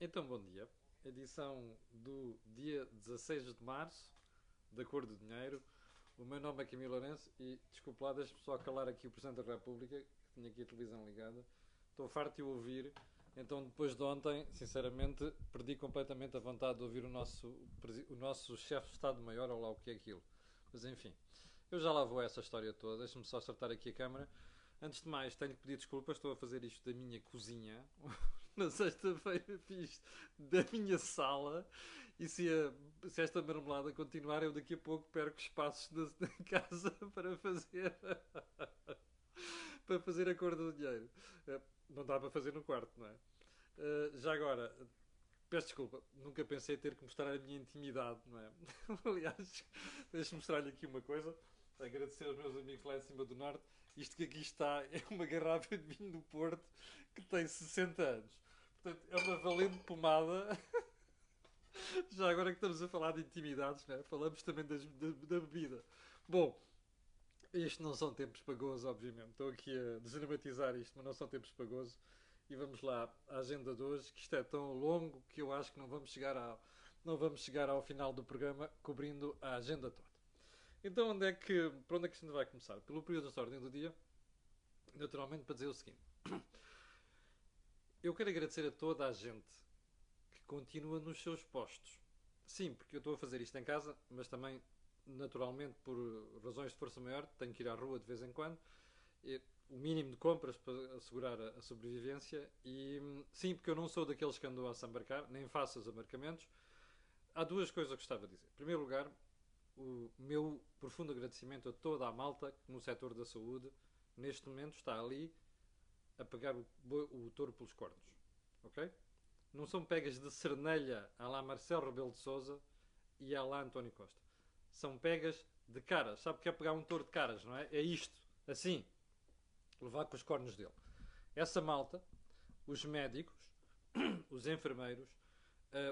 Então, bom dia. Edição do dia 16 de março, da Cor do Dinheiro. O meu nome é Camilo Lourenço e, desculpe lá, deixe-me só calar aqui o Presidente da República, que tinha aqui a televisão ligada. Estou farto de o ouvir, então depois de ontem, sinceramente, perdi completamente a vontade de ouvir o nosso chefe de Estado-Maior, ou lá o que é aquilo. Mas enfim, eu já lá vou a essa história toda, deixe-me só acertar aqui a câmara. Antes de mais, tenho que pedir desculpas, estou a fazer isto da minha cozinha. Na sexta-feira fiz da minha sala e se esta marmelada continuar, eu daqui a pouco perco espaços na casa para fazer a cor do dinheiro. Não dá para fazer no quarto, não é? Já agora, peço desculpa, nunca pensei ter que mostrar a minha intimidade, não é? Aliás, deixa-me mostrar-lhe aqui uma coisa. Agradecer aos meus amigos lá em cima do Norte. Isto que aqui está é uma garrafa de vinho do Porto que tem 60 anos. Portanto, é uma valente pomada. Já agora que estamos a falar de intimidades, né? Falamos também da bebida. Bom, isto não são tempos para gozo, obviamente. Estou aqui a desdramatizar isto, mas não são tempos para gozo. E vamos lá à agenda de hoje, que isto é tão longo que eu acho que não vamos chegar ao final do programa cobrindo a agenda toda. Então, por onde é que isto vai começar? Pelo período de ordem do dia, naturalmente para dizer o seguinte. Eu quero agradecer a toda a gente que continua nos seus postos. Sim, porque eu estou a fazer isto em casa, mas também, naturalmente, por razões de força maior, tenho que ir à rua de vez em quando. O mínimo de compras para assegurar a sobrevivência. E sim, porque eu não sou daqueles que andam a se embarcar, nem faço os embarcamentos. Há duas coisas que gostava de dizer. Em primeiro lugar, o meu profundo agradecimento a toda a malta que no setor da saúde, neste momento, está ali a pegar o touro pelos cornos. Ok? Não são pegas de cernelha à lá Marcelo Rebelo de Sousa e à lá António Costa. São pegas de caras. Sabe o que é pegar um touro de caras, não é? É isto. Assim. Levar com os cornos dele. Essa malta, os médicos, os enfermeiros,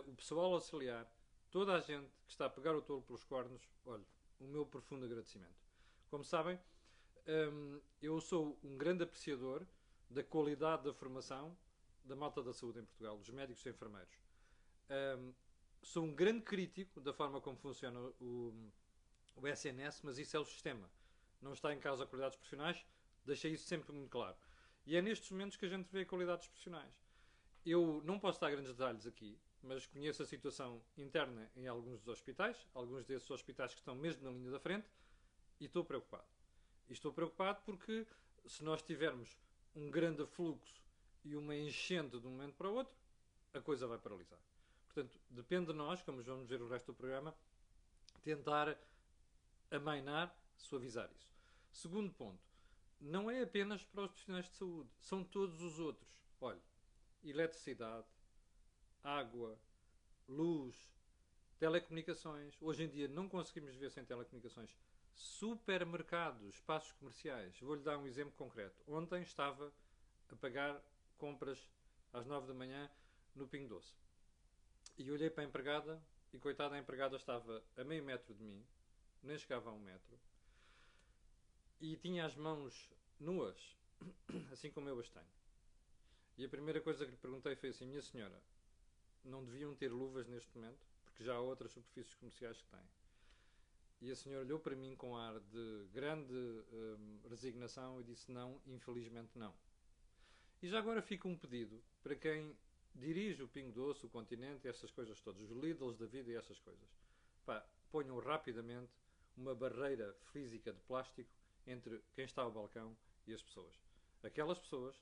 o pessoal auxiliar, toda a gente que está a pegar o touro pelos cornos, olha, o meu profundo agradecimento. Como sabem, eu sou um grande apreciador da qualidade da formação da malta da saúde em Portugal, dos médicos e enfermeiros. Um, Sou um grande crítico da forma como funciona o SNS, mas isso é o sistema. Não está em causa qualidades profissionais, deixei isso sempre muito claro. E é nestes momentos que a gente vê qualidades profissionais. Eu não posso dar grandes detalhes aqui, mas conheço a situação interna em alguns dos hospitais, alguns desses hospitais que estão mesmo na linha da frente, e estou preocupado. E estou preocupado porque se nós tivermos um grande fluxo e uma enchente de um momento para o outro, a coisa vai paralisar. Portanto, depende de nós, como vamos ver o resto do programa, tentar amainar, suavizar isso. Segundo ponto, não é apenas para os profissionais de saúde, são todos os outros. Olha, eletricidade, água, luz, telecomunicações. Hoje em dia não conseguimos viver sem telecomunicações. Supermercados, espaços comerciais. Vou-lhe dar um exemplo concreto. Ontem estava a pagar compras às 9 da manhã no Pingo Doce. E olhei para a empregada e, coitada, a empregada estava a meio metro de mim, nem chegava a um metro, e tinha as mãos nuas, assim como eu as tenho. E a primeira coisa que lhe perguntei foi assim: minha senhora, não deviam ter luvas neste momento? Porque já há outras superfícies comerciais que têm. E a senhora olhou para mim com ar de grande resignação e disse: não, infelizmente não. E já agora fica um pedido para quem dirige o Pingo Doce, o Continente, essas coisas todas, os Lidls da vida e essas coisas. Pá, ponham rapidamente uma barreira física de plástico entre quem está ao balcão e as pessoas. Aquelas pessoas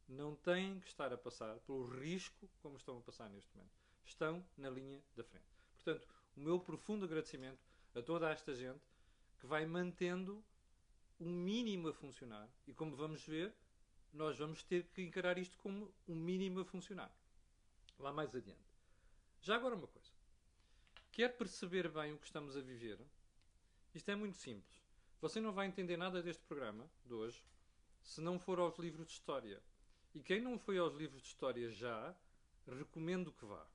não têm que estar a passar pelo risco como estão a passar neste momento. Estão na linha da frente. Portanto, o meu profundo agradecimento a toda esta gente que vai mantendo o mínimo a funcionar. E como vamos ver, nós vamos ter que encarar isto como um mínimo a funcionar. Lá mais adiante. Já agora uma coisa. Quer perceber bem o que estamos a viver? Isto é muito simples. Você não vai entender nada deste programa de hoje se não for aos livros de história. E quem não foi aos livros de história já, recomendo que vá.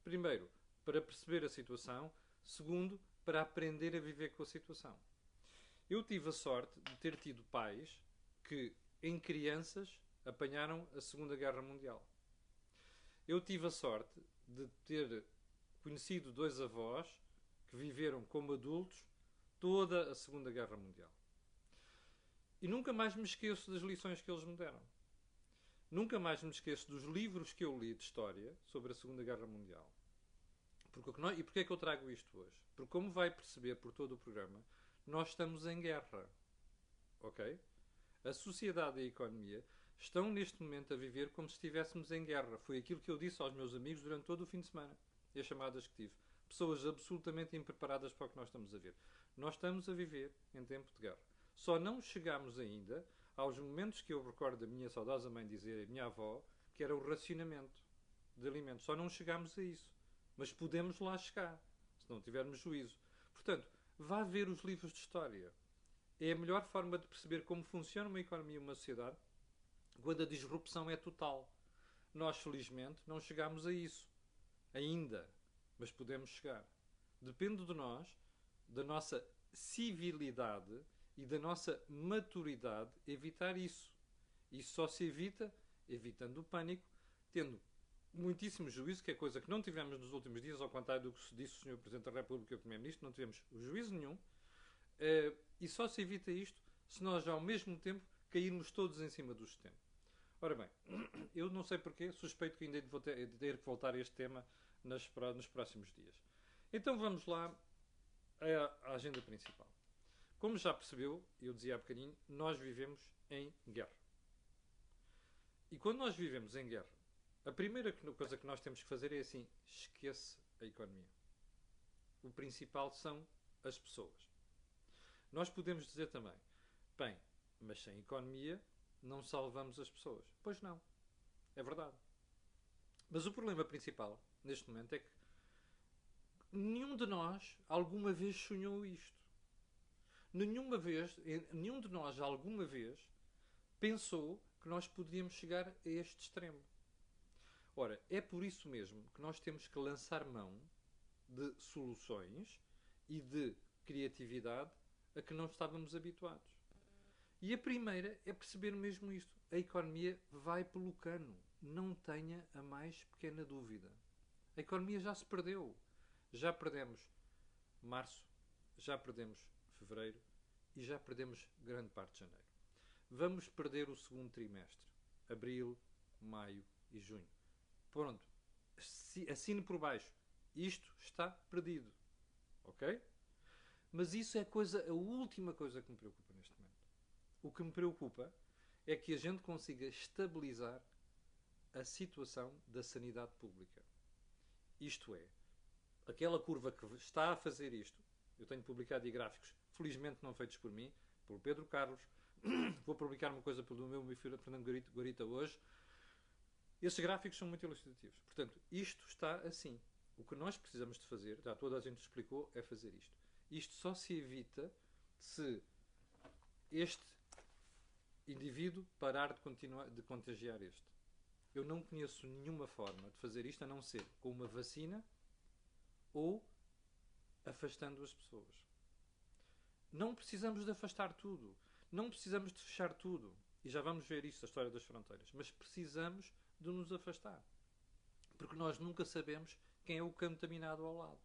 Primeiro, para perceber a situação. Segundo, para aprender a viver com a situação. Eu tive a sorte de ter tido pais que, em crianças, apanharam a Segunda Guerra Mundial. Eu tive a sorte de ter conhecido dois avós que viveram como adultos toda a Segunda Guerra Mundial. E nunca mais me esqueço das lições que eles me deram. Nunca mais me esqueço dos livros que eu li de história sobre a Segunda Guerra Mundial. E porquê é que eu trago isto hoje? Porque, como vai perceber por todo o programa, nós estamos em guerra. Ok? A sociedade e a economia estão neste momento a viver como se estivéssemos em guerra. Foi aquilo que eu disse aos meus amigos durante todo o fim de semana. E as chamadas que tive. Pessoas absolutamente impreparadas para o que nós estamos a ver. Nós estamos a viver em tempo de guerra. Só não chegamos ainda aos momentos que eu recordo da minha saudosa mãe dizer, a minha avó, que era o racionamento de alimentos. Só não chegamos a isso. Mas podemos lá chegar, se não tivermos juízo. Portanto, vá ver os livros de história. É a melhor forma de perceber como funciona uma economia e uma sociedade quando a disrupção é total. Nós, felizmente, não chegamos a isso. Ainda. Mas podemos chegar. Depende de nós, da nossa civilidade e da nossa maturidade, evitar isso. Isso só se evita evitando o pânico, tendo muitíssimo juízo, que é coisa que não tivemos nos últimos dias, ao contrário do que disse o Sr. Presidente da República e o Primeiro-Ministro, não tivemos juízo nenhum. E só se evita isto se nós, ao mesmo tempo, cairmos todos em cima do sistema. Ora bem, eu não sei porquê, suspeito que ainda vou ter que voltar a este tema nos próximos dias. Então vamos lá à agenda principal. Como já percebeu, eu dizia há bocadinho, nós vivemos em guerra. E quando nós vivemos em guerra, a primeira coisa que nós temos que fazer é assim, esqueça a economia. O principal são as pessoas. Nós podemos dizer também, bem, mas sem economia não salvamos as pessoas. Pois não, é verdade. Mas o problema principal, neste momento, é que nenhum de nós alguma vez sonhou isto. Nenhum de nós alguma vez pensou que nós podíamos chegar a este extremo. Ora, é por isso mesmo que nós temos que lançar mão de soluções e de criatividade a que não estávamos habituados. E a primeira é perceber mesmo isto. A economia vai pelo cano. Não tenha a mais pequena dúvida. A economia já se perdeu. Já perdemos março, já perdemos fevereiro e já perdemos grande parte de janeiro. Vamos perder o segundo trimestre. Abril, maio e junho. Pronto. Assine por baixo. Isto está perdido. Ok? Mas isso é a última coisa que me preocupa neste momento. O que me preocupa é que a gente consiga estabilizar a situação da sanidade pública. Isto é, aquela curva que está a fazer isto, eu tenho publicado gráficos, felizmente não feitos por mim, pelo Pedro Carlos, vou publicar uma coisa pelo meu filho Fernando Guarita hoje. Esses gráficos são muito ilustrativos. Portanto, isto está assim. O que nós precisamos de fazer, já toda a gente explicou, é fazer isto. Isto só se evita se este indivíduo parar de contagiar este. Eu não conheço nenhuma forma de fazer isto a não ser com uma vacina ou afastando as pessoas. Não precisamos de afastar tudo. Não precisamos de fechar tudo. E já vamos ver isso, a história das fronteiras. Mas precisamos de nos afastar. Porque nós nunca sabemos quem é o contaminado ao lado.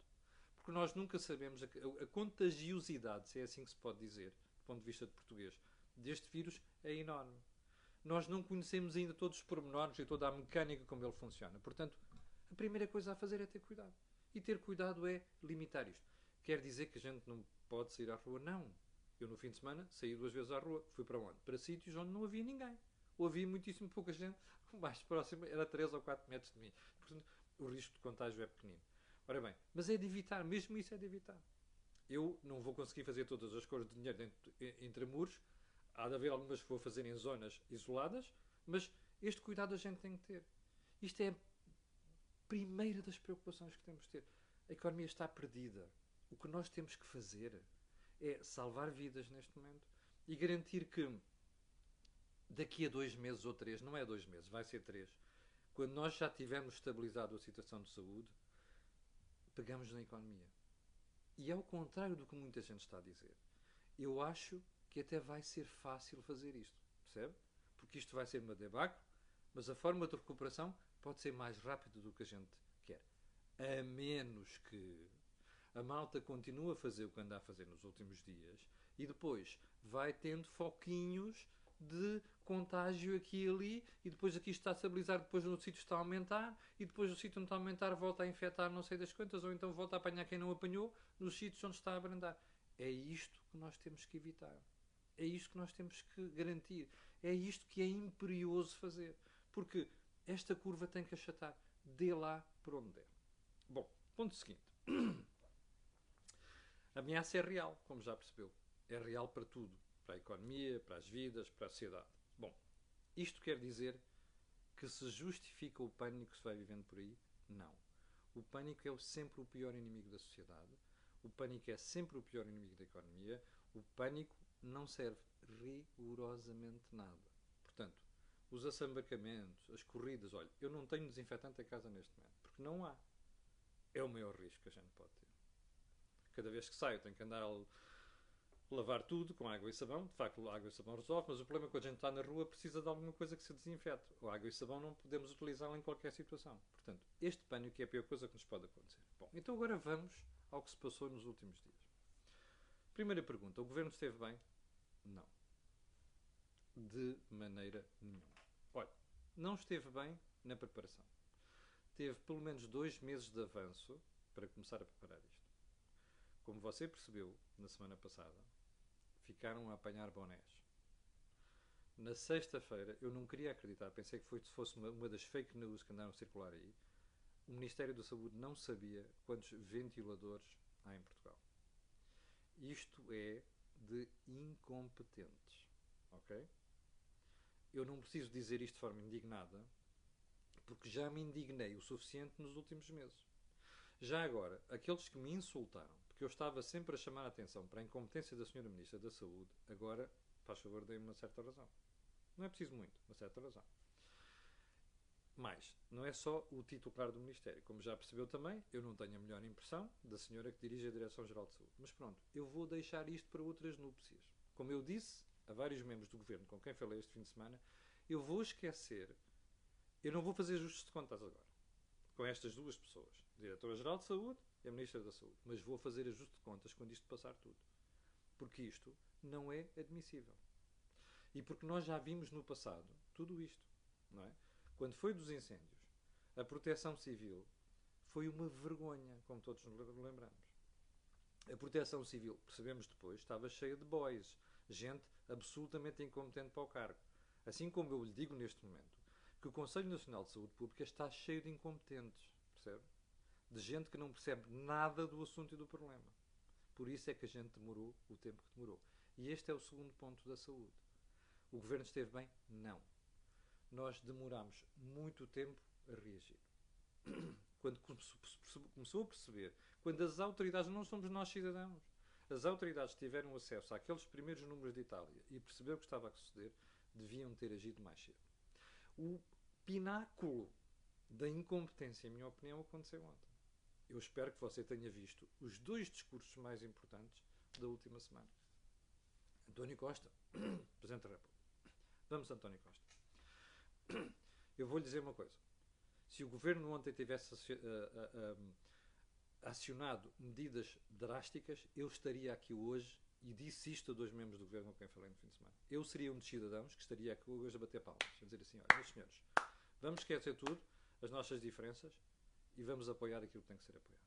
Porque nós nunca sabemos a contagiosidade, se é assim que se pode dizer, do ponto de vista de português, deste vírus é enorme. Nós não conhecemos ainda todos os pormenores e toda a mecânica como ele funciona. Portanto, a primeira coisa a fazer é ter cuidado. E ter cuidado é limitar isto. Quer dizer que a gente não pode sair à rua? Não. Eu, no fim de semana, saí 2 vezes à rua. Fui para onde? Para sítios onde não havia ninguém. Ou havia muitíssimo pouca gente. O mais próximo era 3 ou 4 metros de mim. Portanto, o risco de contágio é pequenino. Ora bem, mas é de evitar. Mesmo isso é de evitar. Eu não vou conseguir fazer todas as cores de dinheiro entre muros. Há de haver algumas que vou fazer em zonas isoladas. Mas este cuidado a gente tem que ter. Isto é a primeira das preocupações que temos de ter. A economia está perdida. O que nós temos que fazer é salvar vidas neste momento e garantir que daqui a 2 meses ou 3, não é 2 meses, vai ser 3, quando nós já tivermos estabilizado a situação de saúde, pegamos na economia. E é ao contrário do que muita gente está a dizer. Eu acho que até vai ser fácil fazer isto, percebe? Porque isto vai ser uma debacle, mas a forma de recuperação pode ser mais rápido do que a gente quer. A menos que a malta continue a fazer o que anda a fazer nos últimos dias e depois vai tendo foquinhos de contágio aqui e ali, e depois aqui está a estabilizar, depois no sítio está a aumentar, e depois o sítio não está a aumentar, volta a infectar não sei das quantas, ou então volta a apanhar quem não apanhou nos sítios onde está a abrandar. É isto que nós temos que evitar. É isto que nós temos que garantir. É isto que é imperioso fazer. Porque esta curva tem que achatar. Dê lá por onde der. Bom, ponto seguinte. A ameaça é real, como já percebeu. É real para tudo. Para a economia, para as vidas, para a sociedade. Bom, isto quer dizer que se justifica o pânico que se vai vivendo por aí? Não. O pânico é sempre o pior inimigo da sociedade. O pânico é sempre o pior inimigo da economia. O pânico não serve rigorosamente nada. Portanto, os assambacamentos, as corridas, olha, eu não tenho desinfetante em casa neste momento, porque não há. É o maior risco que a gente pode ter. Cada vez que saio tenho que andar a lavar tudo com água e sabão. De facto, a água e sabão resolve, mas o problema é que quando a gente está na rua precisa de alguma coisa que se desinfete. A água e sabão não podemos utilizá-la em qualquer situação. Portanto, este pânico é a pior coisa que nos pode acontecer. Bom, então agora vamos ao que se passou nos últimos dias. Primeira pergunta, o governo esteve bem? Não. De maneira nenhuma. Olha, não esteve bem na preparação. Teve pelo menos 2 meses de avanço para começar a preparar isto. Como você percebeu na semana passada, ficaram a apanhar bonés. Na sexta-feira, eu não queria acreditar, pensei que fosse uma das fake news que andaram a circular aí. O Ministério da Saúde não sabia quantos ventiladores há em Portugal. Isto é de incompetentes, ok? Eu não preciso dizer isto de forma indignada, porque já me indignei o suficiente nos últimos meses. Já agora, aqueles que me insultaram, porque eu estava sempre a chamar a atenção para a incompetência da Sra. Ministra da Saúde, agora, faz favor, deem uma certa razão. Não é preciso muito, uma certa razão. Mas, não é só o titular do Ministério. Como já percebeu também, eu não tenho a melhor impressão da senhora que dirige a Direção-Geral de Saúde. Mas pronto, eu vou deixar isto para outras núpcias. Como eu disse a vários membros do Governo com quem falei este fim de semana, eu vou esquecer, eu não vou fazer ajustes de contas agora, com estas duas pessoas, a Diretora-Geral de Saúde e a Ministra da Saúde. Mas vou fazer ajuste de contas quando isto passar tudo. Porque isto não é admissível. E porque nós já vimos no passado tudo isto, não é? Quando foi dos incêndios, a Proteção Civil foi uma vergonha, como todos nos lembramos. A Proteção Civil, percebemos depois, estava cheia de boys, gente absolutamente incompetente para o cargo. Assim como eu lhe digo neste momento, que o Conselho Nacional de Saúde Pública está cheio de incompetentes, percebe? De gente que não percebe nada do assunto e do problema. Por isso é que a gente demorou o tempo que demorou. E este é o segundo ponto da saúde. O governo esteve bem? Não. Nós demorámos muito tempo a reagir. Quando começou a perceber, quando as autoridades, não somos nós cidadãos, as autoridades tiveram acesso àqueles primeiros números de Itália e perceberam o que estava a suceder, deviam ter agido mais cedo. O pináculo da incompetência, em minha opinião, aconteceu ontem. Eu espero que você tenha visto os 2 discursos mais importantes da última semana. António Costa, Presidente da República. Vamos, António Costa. Eu vou-lhe dizer uma coisa. Se o governo ontem tivesse acionado medidas drásticas, eu estaria aqui hoje e disse isto a 2 membros do governo com quem falei no fim de semana. Eu seria um dos cidadãos que estaria aqui hoje a bater palmas, a dizer assim, olha, meus senhores, vamos esquecer tudo, as nossas diferenças, e vamos apoiar aquilo que tem que ser apoiado.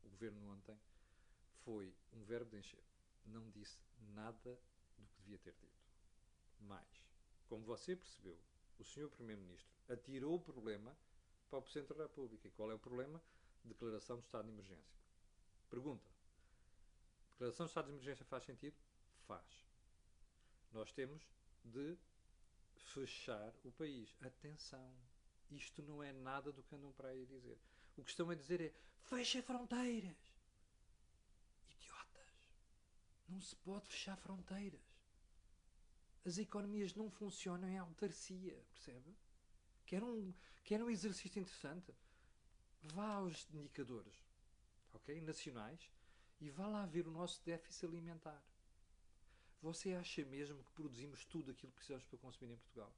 O governo ontem foi um verbo de encher. Não disse nada do que devia ter dito. Mas, como você percebeu, o Sr. Primeiro-Ministro atirou o problema para o Presidente da República. E qual é o problema? Declaração de estado de emergência. Pergunta. Declaração de estado de emergência faz sentido? Faz. Nós temos de fechar o país. Atenção. Isto não é nada do que andam para aí a dizer. O que estão a dizer é fecha fronteiras. Idiotas. Não se pode fechar fronteiras. As economias não funcionam em autarcia, percebe? Quer um exercício interessante? Vá aos indicadores, ok, nacionais, e vá lá ver o nosso déficit alimentar. Você acha mesmo que produzimos tudo aquilo que precisamos para consumir em Portugal?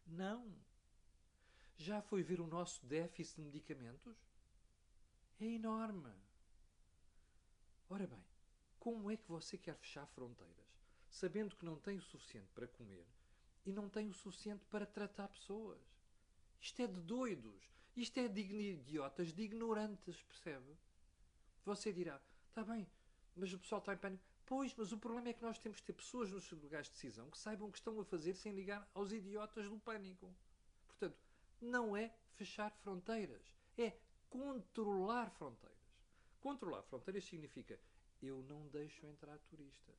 Não. Já foi ver o nosso déficit de medicamentos? É enorme. Ora bem, como é que você quer fechar fronteiras, sabendo que não tem o suficiente para comer e não tem o suficiente para tratar pessoas? Isto é de doidos. Isto é de idiotas, de ignorantes, percebe? Você dirá, está bem, mas o pessoal está em pânico. Pois, mas o problema é que nós temos de ter pessoas nos lugares de decisão que saibam o que estão a fazer sem ligar aos idiotas do pânico. Portanto, não é fechar fronteiras, é controlar fronteiras. Controlar fronteiras significa eu não deixo entrar turistas.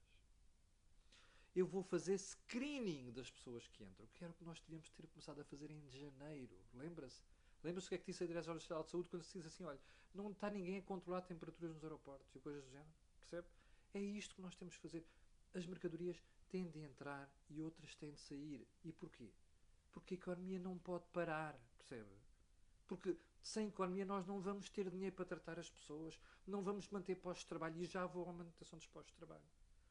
Eu vou fazer screening das pessoas que entram, que era o que nós devíamos ter começado a fazer em janeiro. Lembra-se? Lembra-se o que é que disse a Direção-Geral de Saúde quando se diz assim, olha, não está ninguém a controlar temperaturas nos aeroportos e coisas do género? Percebe? É isto que nós temos de fazer. As mercadorias têm de entrar e outras têm de sair. E porquê? Porque a economia não pode parar, percebe? Porque sem economia nós não vamos ter dinheiro para tratar as pessoas, não vamos manter postos de trabalho e já vou à manutenção dos postos de trabalho.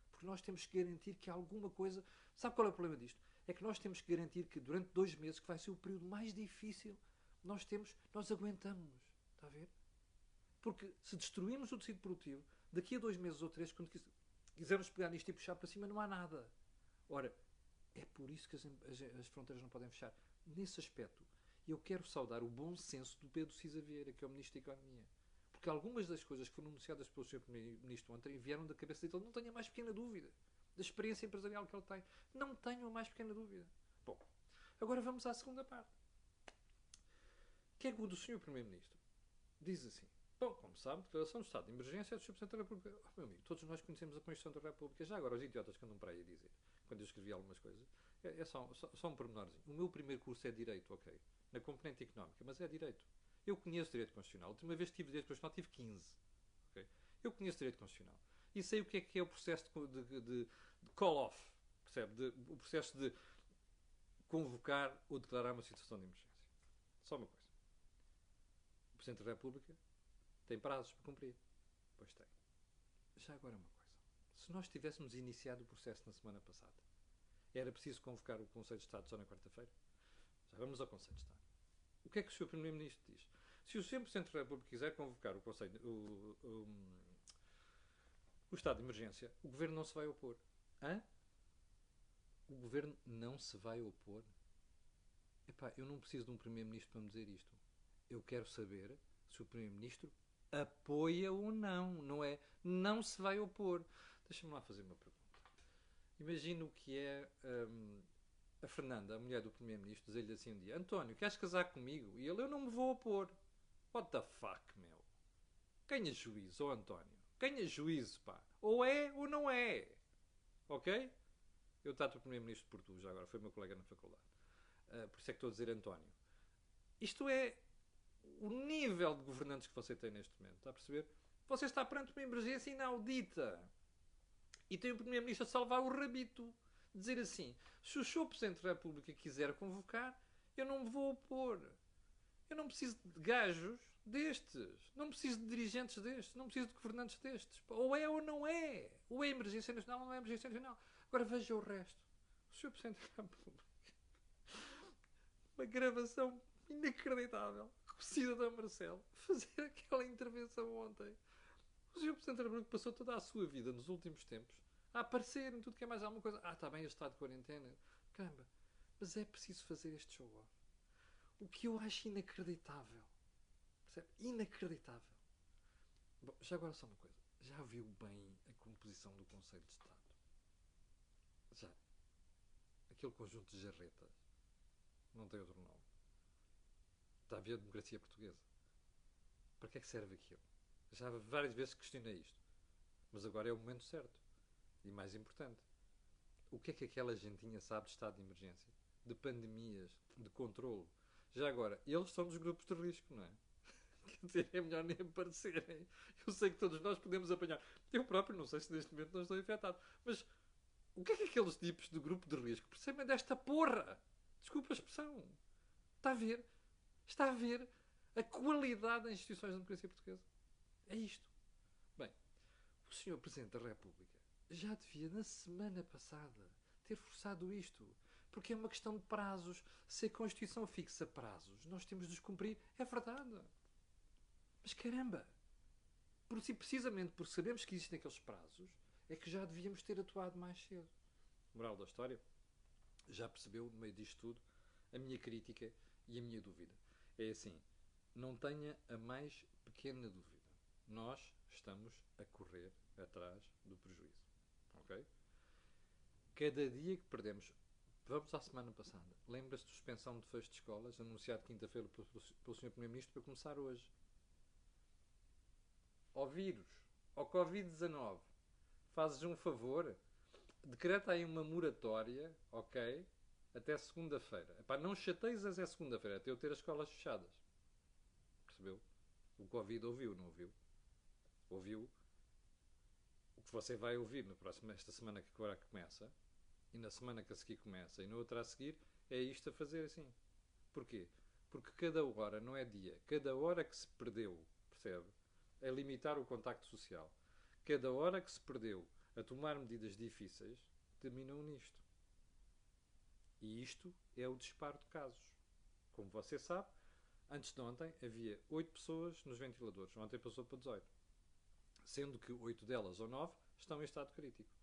Porque nós temos que garantir que alguma coisa... Sabe qual é o problema disto? É que nós temos que garantir que durante 2 meses, que vai ser o período mais difícil, nós aguentamos. Está a ver? Porque se destruirmos o tecido produtivo, daqui a 2 meses ou 3, quando quisermos pegar nisto e puxar para cima, não há nada. Ora, é por isso que as fronteiras não podem fechar. Nesse aspecto, eu quero saudar o bom senso do Pedro Cisa Vieira, que é o Ministro da Economia. Porque algumas das coisas que foram anunciadas pelo Sr. Primeiro-Ministro ontem vieram da cabeça dele. Não tenho a mais pequena dúvida da experiência empresarial que ele tem. Não tenho a mais pequena dúvida. Bom, agora vamos à segunda parte. Que é o do Sr. Primeiro-Ministro. Diz assim. Bom, como sabe, declaração de estado de emergência é do Sr. Presidente da República. Oh, meu amigo, todos nós conhecemos a Constituição da República. Já agora, os idiotas que andam para aí a dizer, quando eu escrevi algumas coisas, é só um pormenorzinho. O meu primeiro curso é Direito, ok? Na componente económica, mas é Direito. Eu conheço Direito Constitucional. A última vez que tive Direito Constitucional tive 15. Okay? Eu conheço Direito Constitucional. E sei o que é o processo de call-off. Percebe? O processo de convocar ou declarar uma situação de emergência. Só uma coisa. O Presidente da República tem prazos para cumprir. Pois tem. Já agora uma coisa. Se nós tivéssemos iniciado o processo na semana passada, era preciso convocar o Conselho de Estado só na quarta-feira? Já vamos ao Conselho de Estado. O que é que o Sr. Primeiro-Ministro diz? Se o Sr. Presidente da República quiser convocar o estado de emergência, o Governo não se vai opor. Hã? O Governo não se vai opor? Epá, eu não preciso de um Primeiro-Ministro para me dizer isto. Eu quero saber se o Primeiro-Ministro apoia ou não. Não é não se vai opor. Deixa-me lá fazer uma pergunta. Imagina o que é a Fernanda, a mulher do Primeiro-Ministro, dizer-lhe assim um dia: António, queres casar comigo? E ele: eu não me vou opor. What the fuck, meu? Ganha juízo, oh António. Ganha juízo, pá. Ou é ou não é. Ok? Eu trato o Primeiro-Ministro por tu, já agora. Foi meu colega na faculdade. Por isso é que estou a dizer António. Isto é o nível de governantes que você tem neste momento. Está a perceber? Você está perante uma emergência inaudita. E tem o Primeiro-Ministro a salvar o rabito. Dizer assim, se o Sr. Presidente da República quiser convocar, eu não me vou opor. Eu não preciso de gajos destes. Não preciso de dirigentes destes. Não preciso de governantes destes. Ou é ou não é. Ou é emergência nacional ou não é emergência nacional. Agora veja o resto. O Sr. Presidente da República. Uma gravação inacreditável. Com o cidadão Marcelo. Fazer aquela intervenção ontem. O Sr. Presidente da República passou toda a sua vida nos últimos tempos a aparecer em tudo que é mais alguma coisa. Está bem, este estado de quarentena. Caramba. Mas é preciso fazer este show-off. O que eu acho inacreditável. Percebe? Inacreditável. Bom, já agora só uma coisa. Já viu bem a composição do Conselho de Estado? Já. Aquele conjunto de jarretas. Não tem outro nome. Está a ver a democracia portuguesa. Para que é que serve aquilo? Já várias vezes questionei isto. Mas agora é o momento certo. E mais importante. O que é que aquela gentinha sabe de estado de emergência? De pandemias? De controlo? Já agora, eles são dos grupos de risco, não é? Quer dizer, é melhor nem aparecerem. Eu sei que todos nós podemos apanhar. Eu próprio não sei se neste momento não estou infectado. Mas o que é que aqueles tipos de grupo de risco percebem desta porra? Desculpa a expressão. Está a ver? Está a ver a qualidade das instituições da democracia portuguesa? É isto. Bem, o Sr. Presidente da República já devia, na semana passada, ter forçado isto. Porque é uma questão de prazos. Se a Constituição fixa prazos, nós temos de os cumprir. É verdade. Mas caramba! Precisamente porque sabemos que existem aqueles prazos, é que já devíamos ter atuado mais cedo. Moral da história, já percebeu, no meio disto tudo, a minha crítica e a minha dúvida. É assim, não tenha a mais pequena dúvida. Nós estamos a correr atrás do prejuízo. Ok? Cada dia que perdemos. Vamos à semana passada. Lembra-se de suspensão de fecho de escolas, anunciado quinta-feira pelo Sr. Primeiro-Ministro, para começar hoje. Ao vírus, ao Covid-19, fazes um favor, decreta aí uma moratória, ok? Até segunda-feira. Epá, não chateias é segunda-feira, até eu ter as escolas fechadas. Percebeu? O Covid ouviu, não ouviu? Ouviu o que você vai ouvir no próximo, esta semana que agora começa, e na semana que a seguir começa, e na outra a seguir, é isto a fazer assim. Porquê? Porque cada hora não é dia. Cada hora que se perdeu, percebe? A limitar o contacto social. Cada hora que se perdeu a tomar medidas difíceis, terminam nisto. E isto é o disparo de casos. Como você sabe, antes de ontem havia 8 pessoas nos ventiladores. Ontem passou para 18. Sendo que 8 delas ou 9 estão em estado crítico.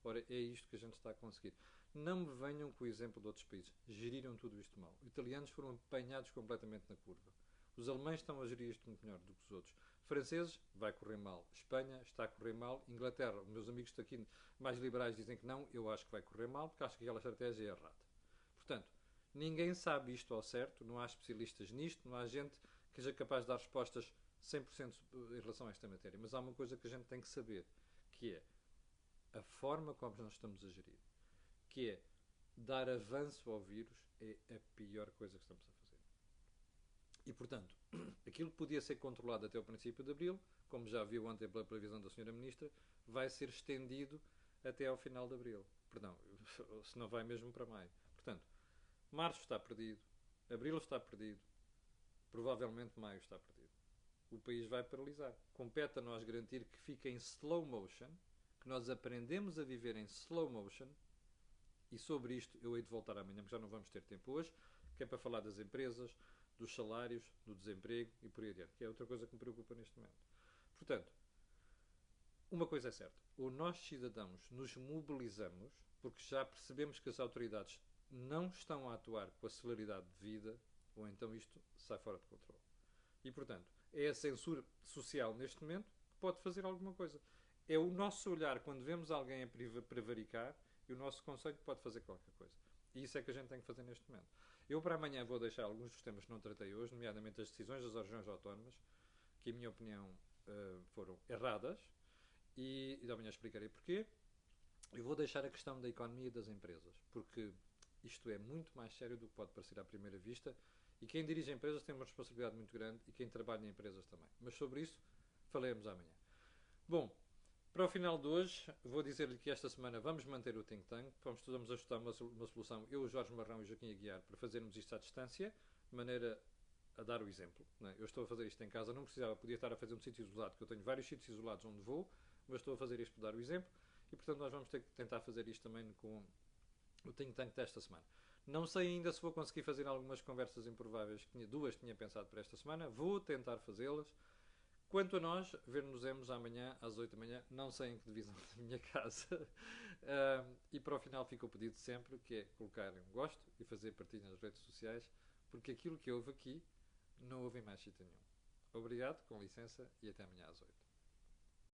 Ora, é isto que a gente está a conseguir. Não me venham com o exemplo de outros países. Geriram tudo isto mal. Os italianos foram apanhados completamente na curva. Os alemães estão a gerir isto muito melhor do que os outros. Franceses, vai correr mal. Espanha está a correr mal. Inglaterra, os meus amigos aqui mais liberais dizem que não. Eu acho que vai correr mal, porque acho que aquela estratégia é errada. Portanto, ninguém sabe isto ao certo. Não há especialistas nisto. Não há gente que seja capaz de dar respostas 100% em relação a esta matéria. Mas há uma coisa que a gente tem que saber, que é a forma como nós estamos a gerir, que é dar avanço ao vírus, é a pior coisa que estamos a fazer. E, portanto, aquilo que podia ser controlado até o princípio de abril, como já viu ontem pela previsão da Sra. Ministra, vai ser estendido até ao final de abril. Perdão, se não vai mesmo para maio. Portanto, março está perdido, abril está perdido, provavelmente maio está perdido. O país vai paralisar. Compete a nós garantir que fica em slow motion, que nós aprendemos a viver em slow motion, e sobre isto eu hei de voltar amanhã, porque já não vamos ter tempo hoje, que é para falar das empresas, dos salários, do desemprego e por aí adiante, que é outra coisa que me preocupa neste momento. Portanto, uma coisa é certa, ou nós cidadãos nos mobilizamos, porque já percebemos que as autoridades não estão a atuar com a celeridade devida, ou então isto sai fora de controle. E, portanto, é a censura social neste momento que pode fazer alguma coisa. É o nosso olhar quando vemos alguém a prevaricar e o nosso conselho que pode fazer qualquer coisa. E isso é que a gente tem que fazer neste momento. Eu para amanhã vou deixar alguns dos temas que não tratei hoje, nomeadamente as decisões das regiões autónomas, que, em minha opinião, foram erradas, e de amanhã explicarei porquê. Eu vou deixar a questão da economia e das empresas, porque isto é muito mais sério do que pode parecer à primeira vista, e quem dirige empresas tem uma responsabilidade muito grande, e quem trabalha em empresas também. Mas sobre isso falaremos amanhã. Bom, para o final de hoje, vou dizer-lhe que esta semana vamos manter o Think Tank, vamos ajustar uma solução, eu, o Jorge Marrão e o Joaquim Aguiar, para fazermos isto à distância, de maneira a dar o exemplo. Não é? Eu estou a fazer isto em casa, não precisava, podia estar a fazer um sítio isolado, porque eu tenho vários sítios isolados onde vou, mas estou a fazer isto para dar o exemplo, e portanto nós vamos ter que tentar fazer isto também com o Think Tank desta semana. Não sei ainda se vou conseguir fazer algumas conversas improváveis, duas tinha pensado para esta semana, vou tentar fazê-las. Quanto a nós, ver-nos-emos amanhã às 8 da manhã, não sei em que divisão da minha casa. E para o final fica o pedido sempre, que é colocar um gosto e fazer partilha nas redes sociais, porque aquilo que houve aqui não houve em mais sítio nenhum. Obrigado, com licença, e até amanhã às 8.